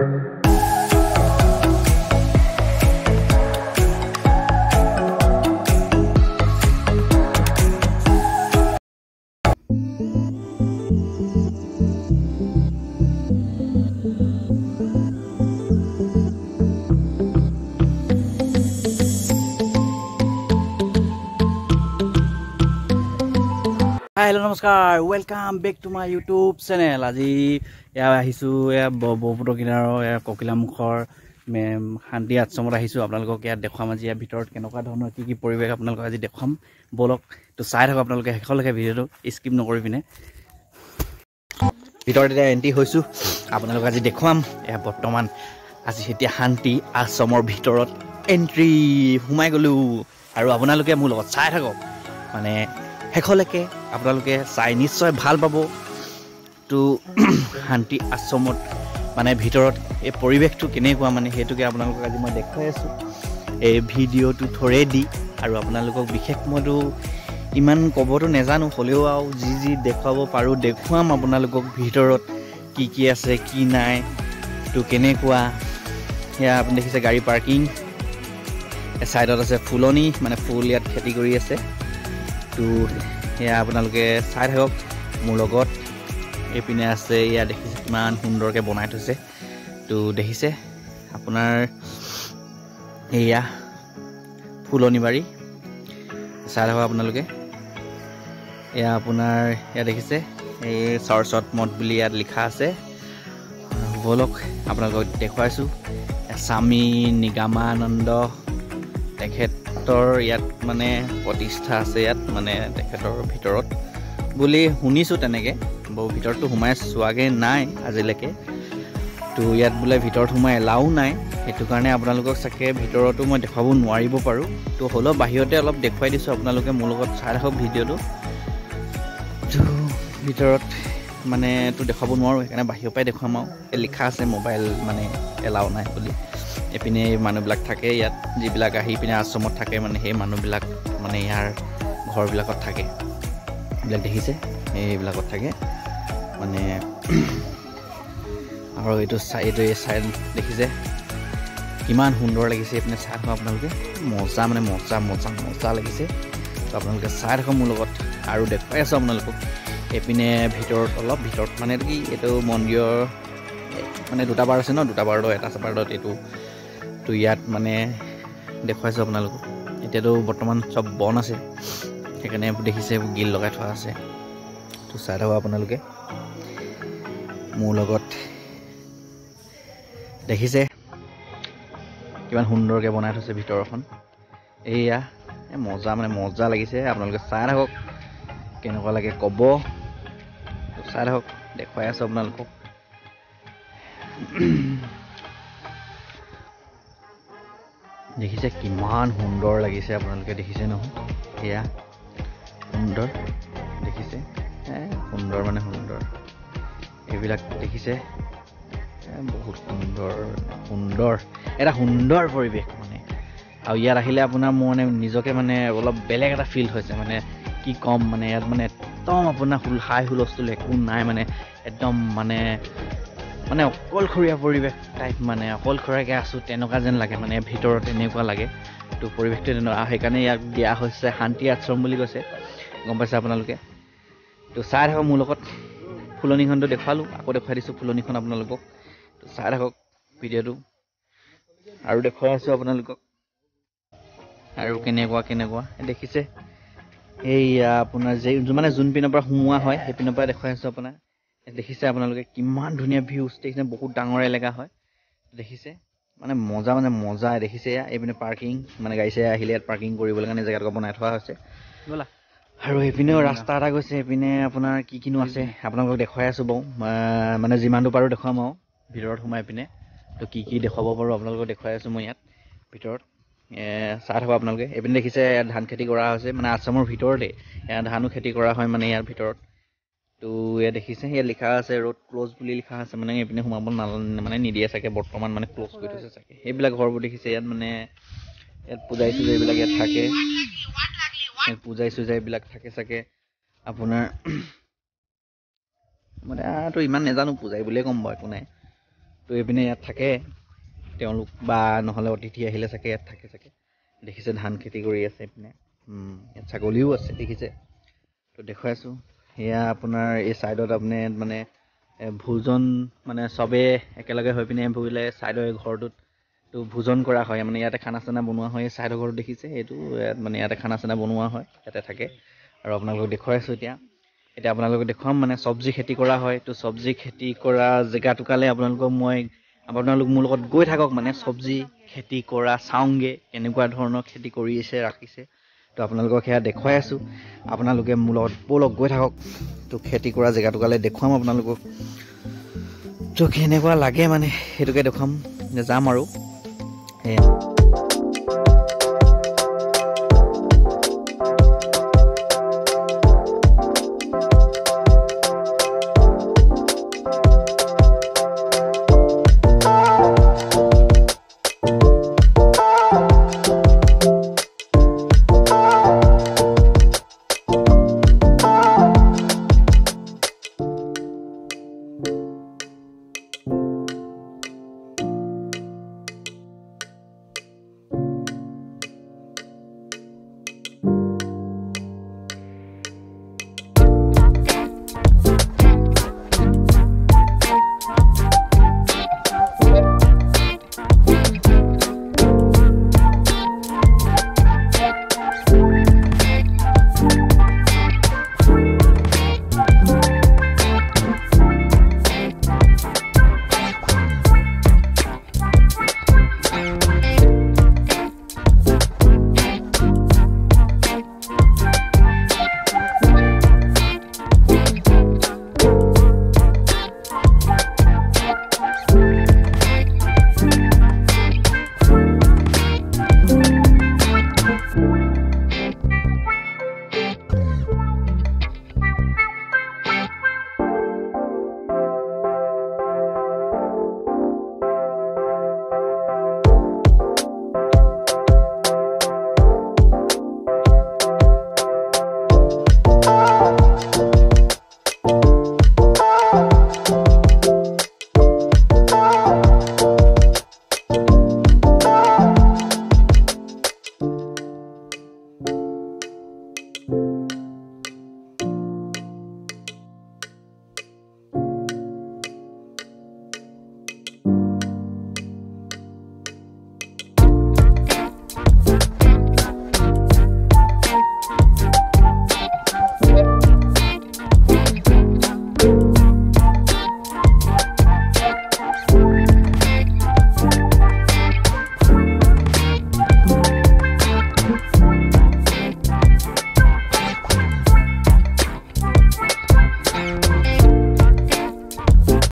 Hello, namaskar. Welcome back to my YouTube channel. Aji ya ahisu ya boputo kinaro ya Kokilamukhor mem Shanti Ashram ahisu apnalok ya dekham aji ya bitorot kenoka dhৰণৰ কি পৰিবেশ আপোনালোকক আজি দেখাম বলক তো চাই থাকক আপোনালোকে হেকলৈকে ভিডিওটো স্কিপ নকৰি পিনে ভিতৰত এটা এন্ট্ৰি হৈছো আপোনালোক আজি দেখুৱাম এ বৰ্তমান আজি এতিয়া শান্তি আশ্ৰমৰ ভিতৰত এন্ট্ৰি সোমাই গলো আৰু আপোনালোকে মোৰ লগত চাই থাকক মানে হেকলৈকে আপোনালোকে চাই নিশ্চয় ভাল পাব তো শান্তি আশ্ৰমত মানে ভিতৰত এই পৰিবেশটো কেনেকুৱা মানে হেতুকে আপোনালোকক আজি মই দেখাই আছো এই ভিডিওটো থৰে দি আৰু আপোনালোকক বিশেষ মইতো ইমান কবটো নেজানো হলেও আৰু যি দেখাব পাৰো দেখুৱাম আপোনালোকক ভিতৰত কি আছে কি নাই তো কেনেকুৱা ইয়া আপুনি দেখিছে গাড়ী পাৰ্কিং এ সাইডত আছে ফুলনি মানে ফুল ইয়াত খেতি কৰি আছে তো ইয়া আপোনালোকে চাই থাকক মোৰ লগত এপিনে আছে ইয়া দেখিছে কিমান সুন্দৰকে বনাই থৈছে তো দেখিছে আপোনাৰ এয়া ফুলনি বাৰী চাই থাকক আপোনালোকে এয়া আপোনাৰ ইয়া দেখিছে এই সৰস্বত মঠ বুলি ইয়াত লিখা আছে বলক আপোনালোকক দেখুৱাইছো স্বামী নিগমানন্দ তেখেতৰ ইয়াত মানে প্ৰতিষ্ঠা আছে ইয়াত মানে তেখেতৰ ভিতৰত বুলি শুনিছো তেনেকে বহু ভিতৰতো সোমাই চোৱাগে নাই আজিলৈকে তো ইয়াত বোলে ভিতৰত সোমাই এলাও নাই সেইটো কাৰণে আপোনালোকক চাকে ভিতৰতো মই দেখাব নোৱাৰিব পাৰো তো হলো বাহিৰতে অলপ দেখুৱাই দিছো আপোনালোকে মোৰ লগত চাই ৰাখক ভিডিওটো তো ভিতৰত মানে তো দেখাব নোৱাৰো সেইকাৰণে বাহিৰৰ পৰাই দেখুৱাম আৰু লিখা আছে মোবাইল মানে এলাও নাই বুলি এপিনে মানুহবিলাক থাকে ইয়াত যিবিলাক আহি পিনে আশ্ৰমত থাকে মানে সেই মানুহবিলাক মানে ইয়াৰ ঘৰবিলাকত থাকে এইবিলাক দেখিছে এইবিলাকত থাকে মানে আৰু এইটো চাইড দেখিছে কিমান সুন্দৰ লাগিছে এপিনে চাই থাকক আপোনালোকে মজা মানে মজা লাগিছে তো আপোনালোকে চাই থাকক মোৰ লগত আৰু দেখুৱাই আছো আপোনালোকক এপিনে ভিতৰত অলপ ভিতৰত মানে কি এইটো মন্দিৰৰ মানে দুটা বাৰ আছে ন দুটা বাৰত এটা বাৰত এইটো তো ইয়াত মানে দেখুৱাইছো আপোনালোকক এতিয়াতো বৰ্তমান চব বন আছে সেইকাৰণে দেখিছে গিল লগাই থোৱা আছে তো চাই থাকক আপোনালোকে মোৰ লগত দেখিছে কিমান সুন্দৰকৈ বনাই থৈছে ভিতৰখন এয়া মজা লাগিছে আপোনালোকে চাই থাকক কেনেকুৱা লাগে ক'ব চাই থাকক দেখুৱাই আছো আপোনালোকক দেখিছে কিমান সুন্দৰ লাগিছে আপোনালোকে দেখিছে নহয় এয়া সুন্দৰ দেখিছে সুন্দৰ মানে সুন্দৰ এইবিলাক দেখিছে বহুত সুন্দৰ এটা সুন্দৰ পৰিৱেশ মানে আৰু ইয়াত আহিলে আপোনাৰ মোৰ মানে নিজকে মানে অলপ বেলেগ এটা ফিল হৈছে মানে কি কম মানে ইয়াত মানে একদম আপোনাৰ হাই হুলস্থুল একো নাই মানে একদম মানে অকলশৰীয়া পৰিৱেশ টাইপ মানে অকলশৰীয়াকৈ আছো তেনেকুৱা যেন লাগে মানে ভিতৰত এনেকুৱা লাগে তো পৰিৱেশটো তেনেকুৱা সেইকাৰণে ইয়াক দিয়া হৈছে শান্তি আশ্ৰম বুলি কৈছে গম পাইছে আপোনালোকে তো চাই থাকক মোৰ লগত ফুলনিখনটো দেখুৱালো আকৌ দেখুৱাই দিছো ফুলনিখন আপোনালোকক তো চাই থাকক ভিডিঅ'টো আৰু দেখুৱাই আছো আপোনালোকক আৰু কেনেকুৱা দেখিছে এইয়া আপোনাৰ যে মানে যোন পিনৰ পৰা সোমোৱা হয় সেই পিনৰ পৰা দেখুৱাই আছো আপোনাৰ দেখিছে আপোনালোকে কিমান ধুনীয়া ভিউজ দেখিছে বহুত ডাঙৰ এলেকা হয় দেখিছে মানে মজা দেখিছে এইপিনে পাৰ্কিং মানে গাড়ী চাই আহিলে ইয়াত পাৰ্কিং কৰিবলৈ কাৰণে জেগাটো বনাই থোৱা হৈছে ব'লা আৰু এইপিনেও ৰাস্তা এটা গৈছে এইপিনে আপোনাৰ কিনো আছে আপোনালোকক দেখুৱাই আছো বাৰু মানে যিমানটো পাৰো দেখুৱাম আৰু ভিতৰত সোমাই পিনে তো কি দেখুৱাব পাৰো আপোনালোকক দেখুৱাই আছো মই ইয়াত ভিতৰত চাই থাকক আপোনালোকে এইপিনে দেখিছে ইয়াত ধান খেতি কৰা হৈছে মানে আশ্ৰমৰ ভিতৰতে ইয়াত ধানো খেতি কৰা হয় মানে ইয়াৰ ভিতৰত তো ইয়াত দেখিছে ইয়াত লিখা আছে ৰোড ক্লোজ বুলি লিখা আছে মানে এইপিনে সোমাব মানে নিদিয়ে চাগে বৰ্তমান মানে ক্লোজ কৰি থৈছে চাগে সেইবিলাক ঘৰবোৰ দেখিছে ইয়াত মানে ইয়াত পূজাই চুজাই এইবিলাক ইয়াত থাকে পূজাই চুজাই এইবিলাক থাকে চাগে আপোনাৰ মানে তো ইমান নেজানো পূজাই বুলিয়ে ক'ম বাৰু একো নাই তো এইপিনে ইয়াত থাকে তেওঁলোক বা নহ'লে অতিথি আহিলে চাগে ইয়াত থাকে চাগে দেখিছে ধান খেতি কৰি আছে এইপিনে ইয়াত ছাগলীও আছে দেখিছে তো দেখুৱাইছোঁ সেয়া আপোনাৰ এই ছাইডত আপুনি মানে ভোজন মানে চবে একেলগে হৈ পিনে বহিলে ছাইডৰ ঘৰটোত তো ভোজন কৰা হয় মানে ইয়াতে খানা চানা বনোৱা হয় ছাইডৰ ঘৰত দেখিছে এইটো মানে ইয়াতে খানা চানা বনোৱা হয় ইয়াতে থাকে আৰু আপোনালোকক দেখুৱাইছোঁ এতিয়া আপোনালোকক দেখুৱাম মানে চব্জি খেতি কৰা হয় তো চব্জি খেতি কৰা জেগাটোকালে আপোনালোকক আপোনালোক মোৰ লগত গৈ থাকক মানে চব্জি খেতি কৰা চাওঁগে কেনেকুৱা ধৰণৰ খেতি কৰিছে ৰাখিছে তো আপোনালোকক সেয়া দেখুৱাই আছোঁ আপোনালোকে মোৰ লগত ব'লক গৈ থাকক তো খেতি কৰা জেগাটোকালে দেখুৱাম আপোনালোকক তো কেনেকুৱা লাগে মানে সেইটোকে দেখুৱাম যাম আৰু সেয়া